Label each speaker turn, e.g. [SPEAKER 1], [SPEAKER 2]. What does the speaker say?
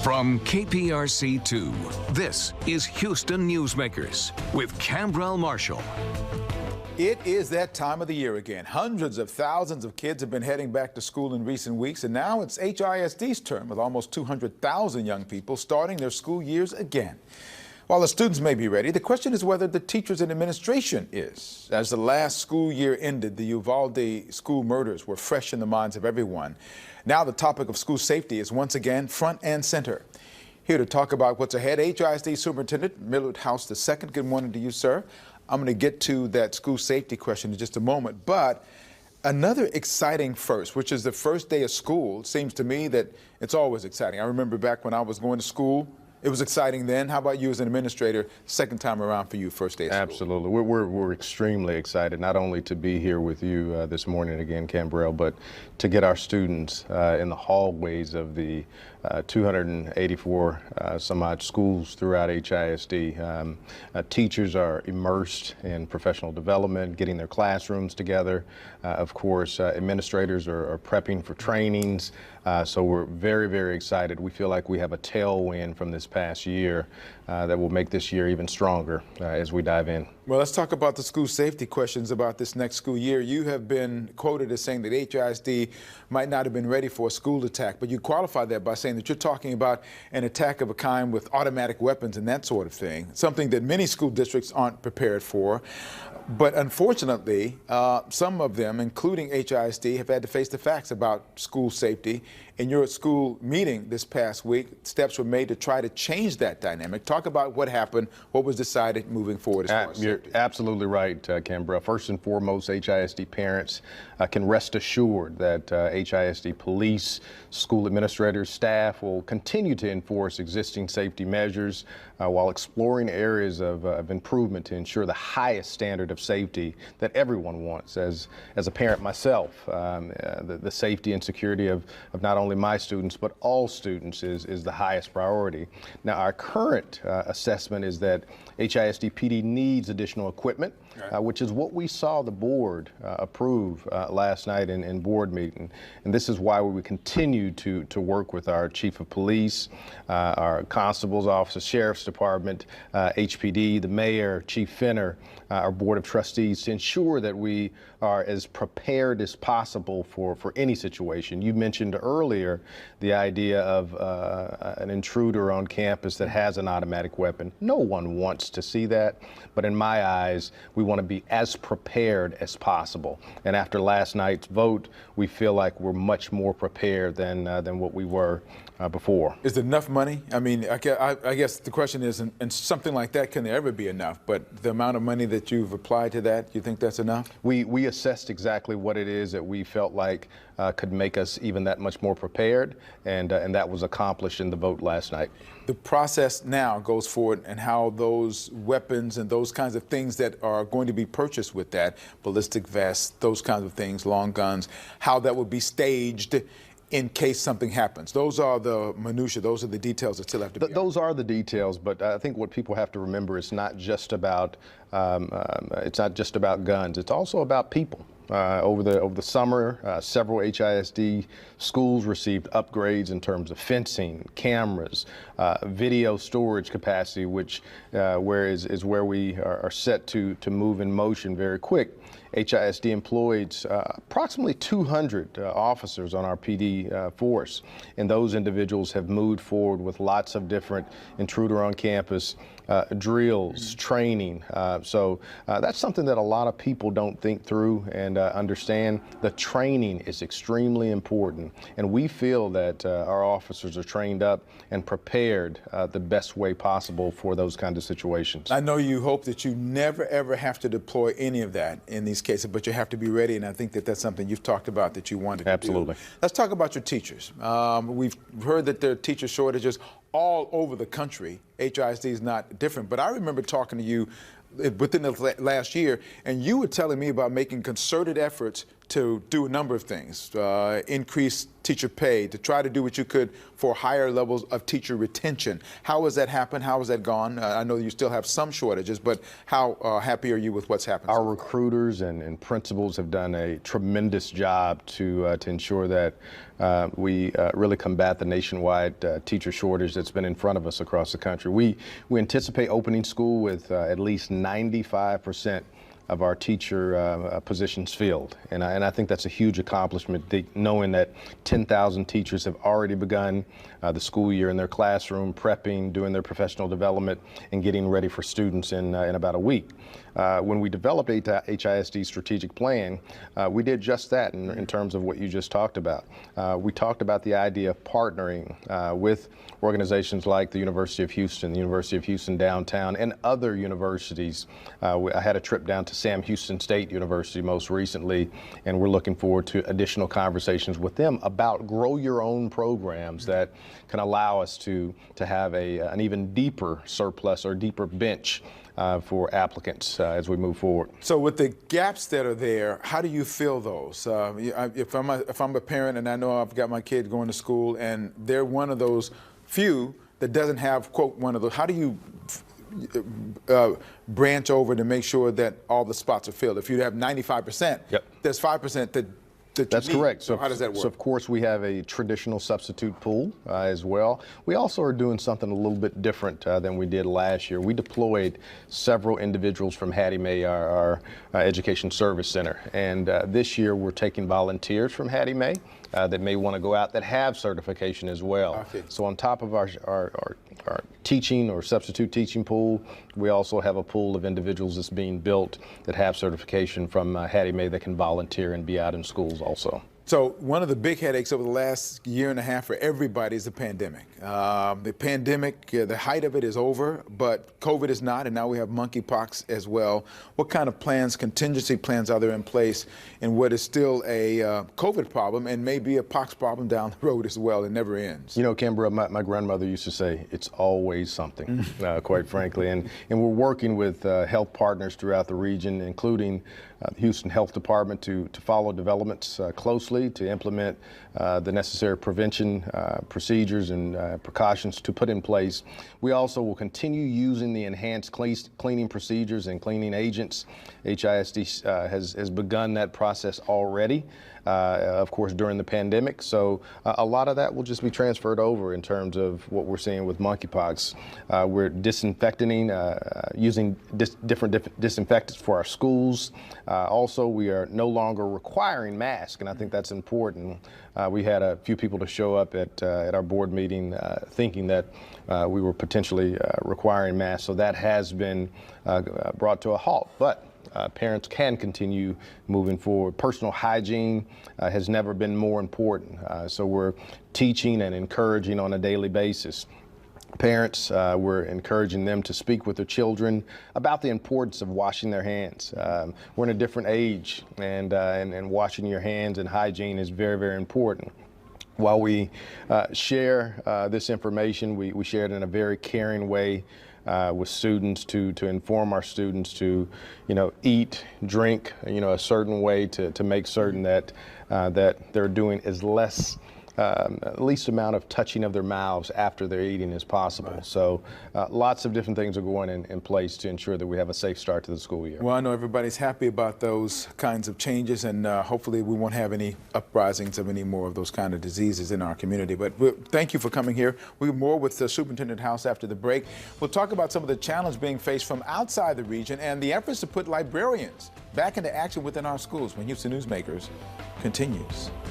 [SPEAKER 1] From KPRC2, this is Houston Newsmakers with Cambrell Marshall.
[SPEAKER 2] It is that time of the year again. Hundreds of thousands of kids have been heading back to school in recent weeks, and now it's HISD's turn with almost 200,000 young people starting their school years again. While the students may be ready, the question is whether the teachers and administration is. As the last school year ended, the Uvalde school murders were fresh in the minds of everyone. Now the topic of school safety is once again front and center. Here to talk about what's ahead, HISD Superintendent Millard House II. Good morning to you, sir. I'm going to get to that school safety question in just a moment, but another exciting first, which is the first day of school. Seems to me that it's always exciting. I remember back when I was going to school, it was exciting then. How about you as an administrator, second time around for you, first day of school?
[SPEAKER 3] Absolutely. We're extremely excited, not only to be here with you this morning again, Cambrell, but to get our students in the hallways of the 284 some odd schools throughout HISD. Teachers are immersed in professional development, getting their classrooms together. Of course, administrators are prepping for trainings. So we're very, very excited. We feel like we have a tailwind from this past year that will make this year even stronger as we dive in.
[SPEAKER 2] Well, let's talk about the school safety questions about this next school year. You have been quoted as saying that HISD might not have been ready for a school attack, but you qualify that by saying that you're talking about an attack of a kind with automatic weapons and that sort of thing, something that many school districts aren't prepared for. But unfortunately, some of them, including HISD, have had to face the facts about school safety. In your school meeting this past week, steps were made to try to change that dynamic. Talk about what happened, what was decided moving forward as far as
[SPEAKER 3] You're absolutely right, Cambrell. First and foremost, HISD parents can rest assured that HISD police, school administrators, staff will continue to enforce existing safety measures while exploring areas of improvement to ensure the highest standard of safety that everyone wants. As a parent myself, the safety and security of not only my students but all students is the highest priority. Now, our current assessment is that HISD PD needs additional equipment, which is what we saw the board approve last night in board meeting. And this is why we would continue to work with our chief of police, our constable's office, sheriff's department, HPD, the mayor, Chief Finner, our board of trustees, to ensure that we are as prepared as possible for any situation. You mentioned earlier the idea of an intruder on campus that has an automatic weapon. No one wants to see that, but in my eyes, we want to be as prepared as possible. And after last night's vote, we feel like we're much more prepared than what we were before.
[SPEAKER 2] Is there enough money? I mean, I guess the question is, and something like that, can there ever be enough? But the amount of money that you've applied to that, you think that's enough?
[SPEAKER 3] We assessed exactly what it is that we felt like could make us even that much more prepared, and that was accomplished in the vote last night.
[SPEAKER 2] The process now goes forward, and how those weapons and those kinds of things that are going to be purchased with that, ballistic vests, those kinds of things, long guns, how that will be staged in case something happens. Those are the minutiae, those are the details that still have to be.
[SPEAKER 3] Those are the details, but I think what people have to remember is not just about guns. It's also about people. Over the summer, several HISD schools received upgrades in terms of fencing, cameras, video storage capacity, which is where we are set to move in motion very quick. HISD employed approximately 200 officers on our PD force, and those individuals have moved forward with lots of different intruder on campus drills, training. So that's something that a lot of people don't think through and understand. The training is extremely important, and we feel that our officers are trained up and prepared the best way possible for those kinds of situations.
[SPEAKER 2] I know you hope that you never, ever have to deploy any of that in these cases, but you have to be ready, and I think that that's something you've talked about that you wanted to do.
[SPEAKER 3] Absolutely.
[SPEAKER 2] Let's talk about your teachers. We've heard that there are teacher shortages all over the country. HISD is not different, but I remember talking to you within the last year, and you were telling me about making concerted efforts to do a number of things, increase teacher pay, to try to do what you could for higher levels of teacher retention. How has that happened? How has that gone? I know you still have some shortages, but how happy are you with what's happened?
[SPEAKER 3] Our recruiters and principals have done a tremendous job to ensure that we really combat the nationwide teacher shortage that's been in front of us across the country. We anticipate opening school with at least 95% of our teacher positions filled. And I think that's a huge accomplishment, knowing that 10,000 teachers have already begun the school year in their classroom, prepping, doing their professional development, and getting ready for students in about a week. When we developed HISD's strategic plan, we did just that in terms of what you just talked about. We talked about the idea of partnering with organizations like the University of Houston downtown, and other universities. I had a trip down to Sam Houston State University most recently, and we're looking forward to additional conversations with them about grow your own programs that can allow us to have an even deeper surplus or deeper bench for applicants as we move forward.
[SPEAKER 2] So with the gaps that are there, how do you fill those? If I'm a parent and I know I've got my kid going to school and they're one of those few that doesn't have, quote, one of those, how do you branch over to make sure that all the spots are filled? If you have 95%, yep, there's 5% that
[SPEAKER 3] that's correct.
[SPEAKER 2] So how does that work?
[SPEAKER 3] So of course we have a traditional substitute pool as well. We also are doing something a little bit different than we did last year. We deployed several individuals from Hattie Mae, our Education Service Center, and this year we're taking volunteers from Hattie Mae that may want to go out that have certification as well. Okay. So on top of our teaching or substitute teaching pool, we also have a pool of individuals that's being built that have certification from Hattie Mae that can volunteer and be out in schools also.
[SPEAKER 2] So one of the big headaches over the last year and a half for everybody is the pandemic. The pandemic, the height of it is over, but COVID is not, and now we have monkeypox as well. What kind of plans, contingency plans, are there in place in what is still a COVID problem and maybe a pox problem down the road as well? It never ends.
[SPEAKER 3] You know, Canberra, my grandmother used to say, it's always something, quite frankly. And we're working with health partners throughout the region, including the Houston Health Department, to follow developments closely, to implement the necessary prevention procedures and precautions to put in place. We also will continue using the enhanced cleaning procedures and cleaning agents. HISD has begun that process already, of course, during the pandemic. So a lot of that will just be transferred over in terms of what we're seeing with monkeypox. We're disinfecting, using different disinfectants for our schools. Also, we are no longer requiring masks, and I think that's important. We had a few people to show up at our board meeting thinking that we were potentially requiring masks, so that has been brought to a halt. But parents can continue moving forward. Personal hygiene has never been more important, so we're teaching and encouraging on a daily basis. Parents, we're encouraging them to speak with their children about the importance of washing their hands. We're in a different age, and washing your hands and hygiene is very, very important. While we share this information, we share it in a very caring way with students to inform our students to, eat, drink, a certain way to make certain that they're doing as least amount of touching of their mouths after they're eating as possible. Right. So lots of different things are going in place to ensure that we have a safe start to the school year.
[SPEAKER 2] Well, I know everybody's happy about those kinds of changes, and hopefully we won't have any uprisings of any more of those kind of diseases in our community. But thank you for coming here. We'll be more with Superintendent House after the break. We'll talk about some of the challenges being faced from outside the region and the efforts to put librarians back into action within our schools when Houston Newsmakers continues.